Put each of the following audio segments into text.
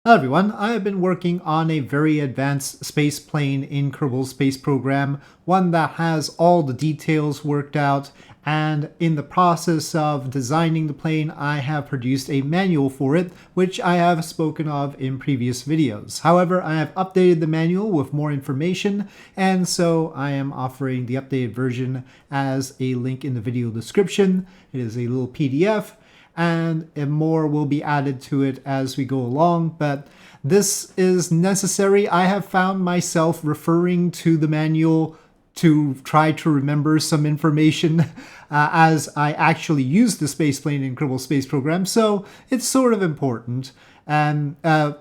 Hello everyone, I have been working on a very advanced space plane in Kerbal Space Program, one that has all the details worked out, and in the process of designing the plane I have produced a manual for it, which I have spoken of in previous videos. However, I have updated the manual with more information, and so I am offering the updated version as a link in the video description. It is a little PDF, and more will be added to it as we go along, but this is necessary. I have found myself referring to the manual to try to remember some information as I actually use the spaceplane in Kerbal Space Program, so it's sort of important. And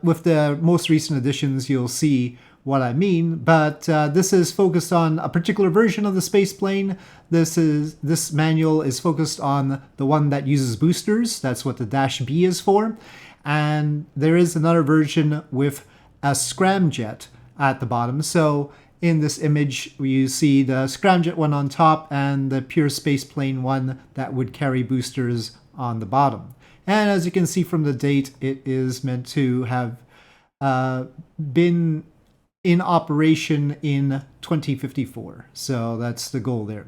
with the most recent editions, you'll see what I mean, but this is focused on a particular version of the spaceplane. This manual is focused on the one that uses boosters. That's what the -B is for. And there is another version with a scramjet at the bottom. So in this image, you see the scramjet one on top and the pure spaceplane one that would carry boosters on the bottom. And as you can see from the date, it is meant to have been in operation in 2054. So that's the goal there.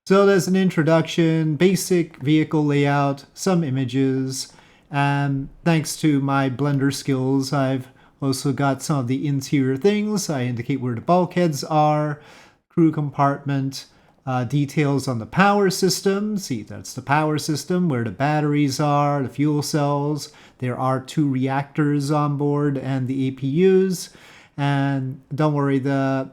So there's an introduction, basic vehicle layout, some images, and thanks to my Blender skills, I've also got some of the interior things. I indicate where the bulkheads are, crew compartment, details on the power system. See, that's the power system, where the batteries are, the fuel cells. There are 2 reactors on board and the APUs. And don't worry, the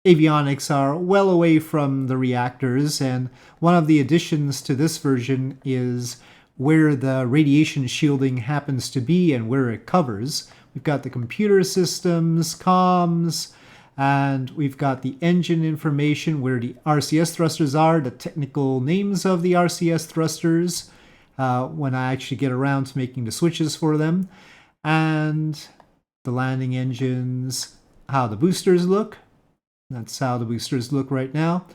avionics are well away from the reactors, and one of the additions to this version is where the radiation shielding happens to be and where it covers. We've got the computer systems, comms, and we've got the engine information, where the RCS thrusters are, the technical names of the RCS thrusters, when I actually get around to making the switches for them, and the landing engines, how the boosters look. That's how the boosters look right now.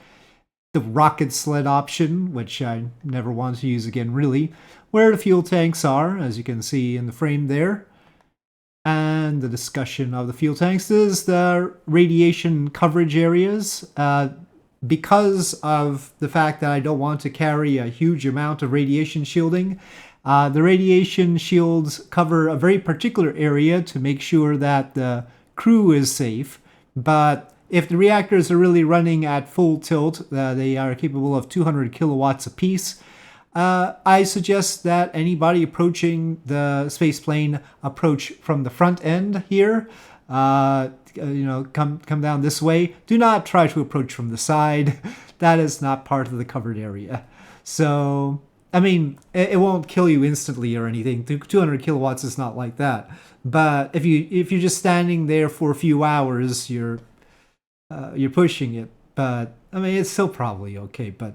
The rocket sled option, which I never want to use again really. Where the fuel tanks are, as you can see in the frame there. And the discussion of the fuel tanks is the radiation coverage areas. Because of the fact that I don't want to carry a huge amount of radiation shielding, the radiation shields cover a very particular area to make sure that the crew is safe. But if the reactors are really running at full tilt, they are capable of 200 kilowatts apiece. I suggest that anybody approaching the spaceplane approach from the front end here. Come down this way. Do not try to approach from the side. That is not part of the covered area. So, I mean, it won't kill you instantly or anything. 200 kilowatts is not like that. But if you're just standing there for a few hours, you're pushing it. But I mean, it's still probably okay. But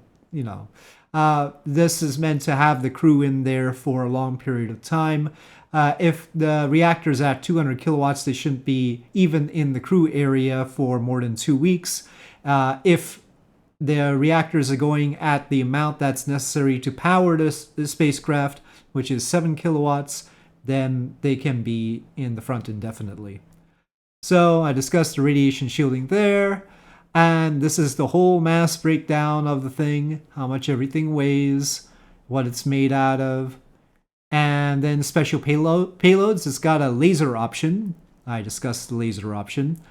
this is meant to have the crew in there for a long period of time. If the reactor's at 200 kilowatts, they shouldn't be even in the crew area for more than 2 weeks. If the reactors are going at the amount that's necessary to power the spacecraft, which is 7 kilowatts, then they can be in the front indefinitely. So I discussed the radiation shielding there, and this is the whole mass breakdown of the thing, how much everything weighs, what it's made out of, and then special payloads. It's got a laser option. I discussed the laser option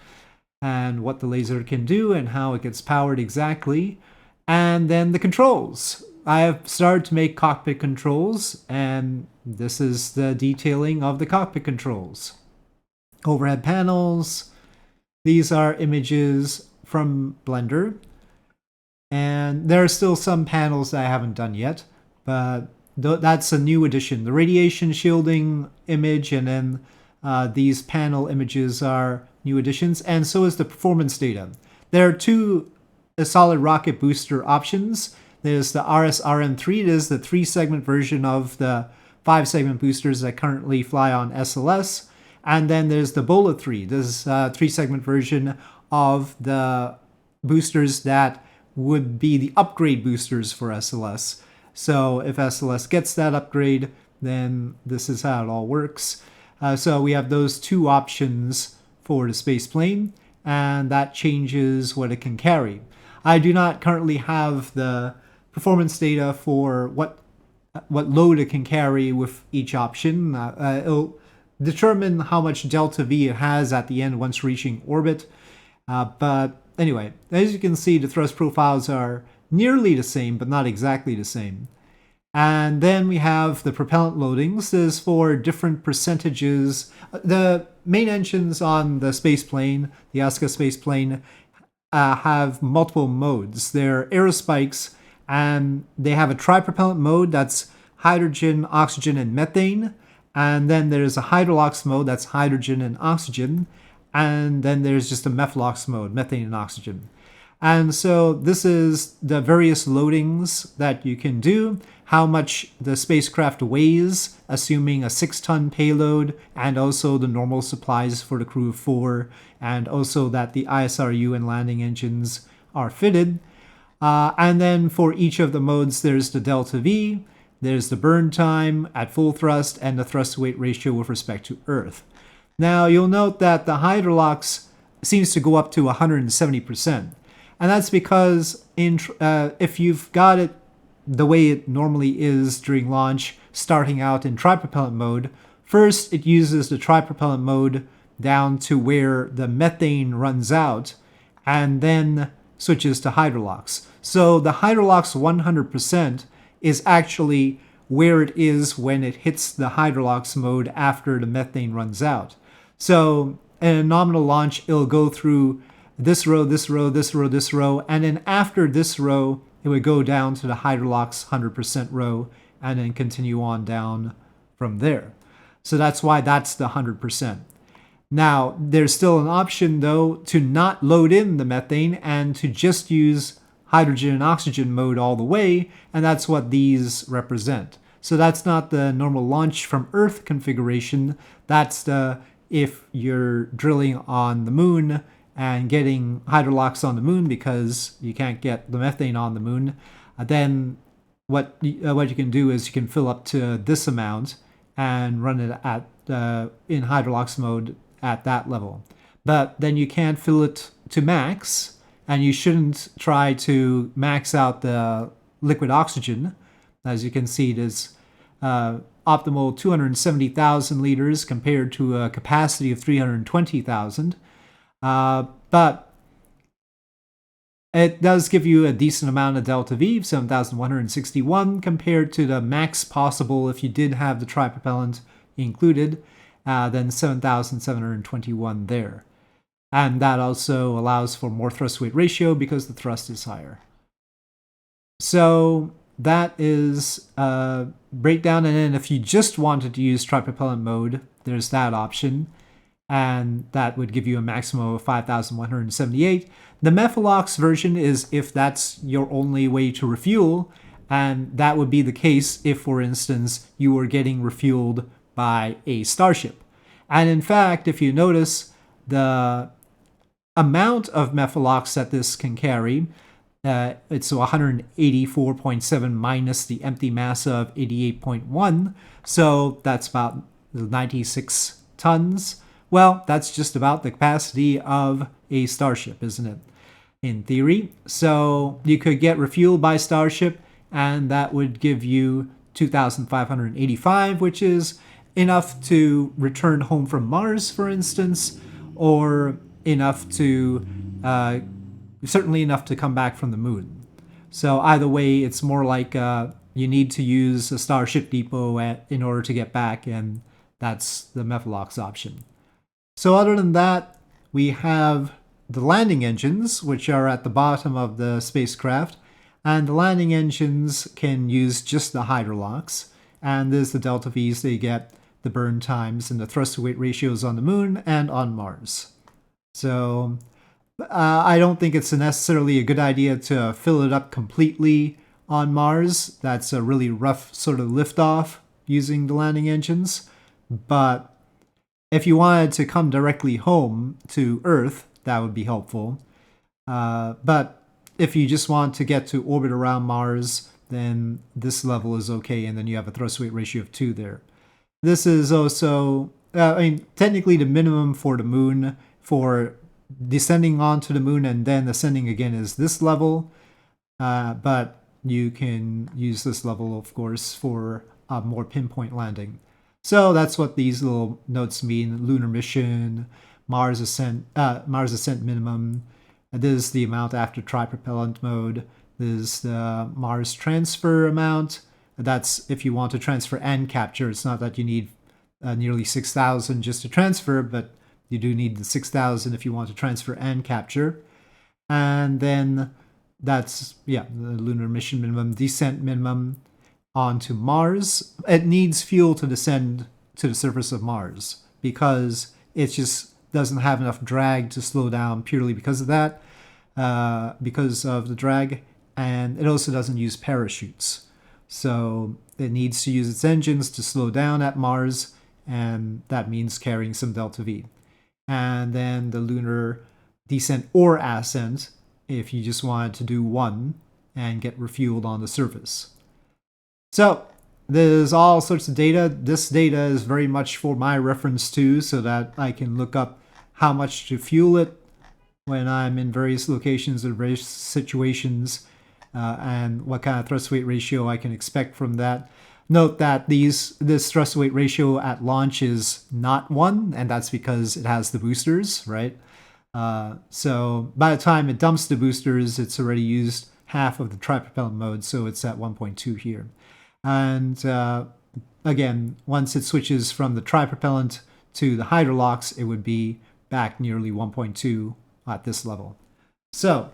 and what the laser can do and how it gets powered exactly. And then the controls. I have started to make cockpit controls, and this is the detailing of the cockpit controls. Overhead panels. These are images from Blender. And there are still some panels that I haven't done yet, but that's a new addition. The radiation shielding image, and then these panel images are new additions, and so is the performance data. There are 2 solid rocket booster options. There's the RS-RM3. It is the 3-segment version of the 5-segment boosters that currently fly on SLS. And then there's the BOLA 3. This is a 3-segment version of the boosters that would be the upgrade boosters for SLS. So if SLS gets that upgrade, then this is how it all works. So we have those two options for the Spaceplane, and that changes what it can carry. I do not currently have the performance data for what load it can carry with each option. It'll determine how much delta V it has at the end once reaching orbit. But anyway, as you can see, the thrust profiles are nearly the same, but not exactly the same. And then we have the propellant loadings. This is for different percentages. The main engines on the Spaceplane, the ASCA Spaceplane, have multiple modes. They're aerospikes, and they have a tripropellant mode that's hydrogen, oxygen, and methane. And then there's a Hydrolocks mode that's hydrogen and oxygen. And then there's just a Methylox mode, methane and oxygen. And so this is the various loadings that you can do, how much the spacecraft weighs, assuming a 6-ton payload, and also the normal supplies for the crew of 4, and also that the ISRU and landing engines are fitted. And then for each of the modes, there's the delta V, there's the burn time at full thrust, and the thrust-to-weight ratio with respect to Earth. Now, you'll note that the Hydrolocks seems to go up to 170%. And that's because if you've got it the way it normally is during launch, starting out in tripropellant mode, first it uses the tripropellant mode down to where the methane runs out, and then switches to Hydrolocks. So the Hydrolocks 100% is actually where it is when it hits the Hydrolocks mode after the methane runs out. So in a nominal launch, it'll go through this row, this row, this row, this row, and then after this row, it would go down to the Hydrolocks 100% row, and then continue on down from there. So that's why that's the 100%. Now, there's still an option, though, to not load in the methane and to just use hydrogen and oxygen mode all the way, and that's what these represent. So that's not the normal launch from Earth configuration. That's the if you're drilling on the moon and getting Hydrolocks on the moon because you can't get the methane on the moon, then what you can do is you can fill up to this amount and run it at in Hydrolocks mode at that level. But then you can't fill it to max, and you shouldn't try to max out the liquid oxygen. As you can see, it is optimal 270,000 liters compared to a capacity of 320,000. But it does give you a decent amount of delta V, 7,161, compared to the max possible if you did have the tripropellant included, then 7,721 there. And that also allows for more thrust-weight ratio because the thrust is higher. So that is a breakdown. And then if you just wanted to use tripropellant mode, there's that option. And that would give you a maximum of 5,178. The Methylox version is if that's your only way to refuel, and that would be the case if, for instance, you were getting refueled by a Starship. And in fact, if you notice, the amount of Methylox that this can carry, it's 184.7 minus the empty mass of 88.1, so that's about 96 tons. Well, that's just about the capacity of a Starship, isn't it? In theory. So you could get refueled by Starship, and that would give you 2,585, which is enough to return home from Mars, for instance, or enough to, certainly enough to come back from the moon. So either way, it's more like you need to use a Starship depot in order to get back, and that's the Methylox option. So other than that, we have the landing engines, which are at the bottom of the spacecraft, and the landing engines can use just the Hydrolocks, and there's the delta V's they get, the burn times, and the thrust-to-weight ratios on the moon and on Mars. So I don't think it's necessarily a good idea to fill it up completely on Mars. That's a really rough sort of liftoff using the landing engines, but if you wanted to come directly home to Earth, that would be helpful. But if you just want to get to orbit around Mars, then this level is okay, and then you have a thrust-weight ratio of 2 there. This is also technically the minimum for the moon for descending onto the moon and then ascending again is this level. But you can use this level, of course, for a more pinpoint landing. So that's what these little notes mean. Lunar mission, Mars ascent minimum. This is the amount after tripropellant mode. This is the Mars transfer amount. That's if you want to transfer and capture. It's not that you need nearly 6,000 just to transfer, but you do need the 6,000 if you want to transfer and capture. And then that's, yeah, the lunar mission minimum, descent minimum onto Mars. It needs fuel to descend to the surface of Mars because it just doesn't have enough drag to slow down purely because of that, because of the drag. And it also doesn't use parachutes. So it needs to use its engines to slow down at Mars, and that means carrying some delta V. And then the lunar descent or ascent, if you just wanted to do one and get refueled on the surface. So there's all sorts of data. This data is very much for my reference too, so that I can look up how much to fuel it when I'm in various locations or various situations, and what kind of thrust weight ratio I can expect from that. Note that this thrust weight ratio at launch is not 1, and that's because it has the boosters, right? So by the time it dumps the boosters, it's already used half of the tripropellant mode, so it's at 1.2 here. And again, once it switches from the tripropellant to the Hydrolocks, it would be back nearly 1.2 at this level. So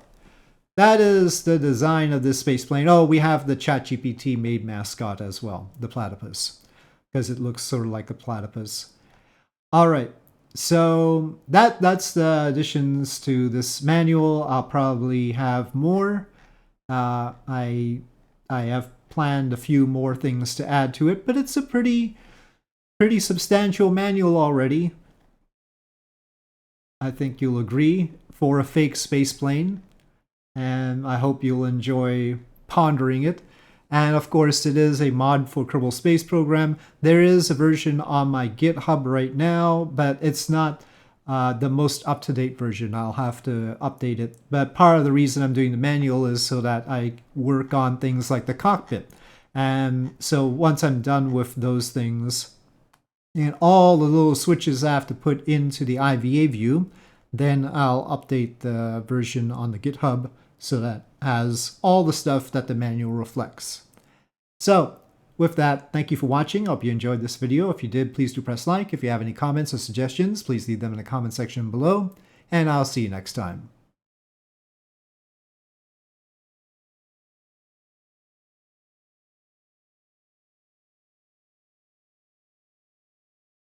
that is the design of this space plane. Oh, we have the ChatGPT made mascot as well, the platypus, because it looks sort of like a platypus. All right, so that's the additions to this manual. I'll probably have more. I have planned a few more things to add to it, but it's a pretty substantial manual already. I think you'll agree for a fake space plane. And I hope you'll enjoy pondering it. And of course, it is a mod for Kerbal Space Program. There is a version on my GitHub right now, but it's not the most up-to-date version. I'll have to update it. But part of the reason I'm doing the manual is so that I work on things like the cockpit. And so once I'm done with those things, and all the little switches I have to put into the IVA view, then I'll update the version on the GitHub so that has all the stuff that the manual reflects. So with that, thank you for watching. I hope you enjoyed this video. If you did, please do press like. If you have any comments or suggestions, please leave them in the comment section below, and I'll see you next time.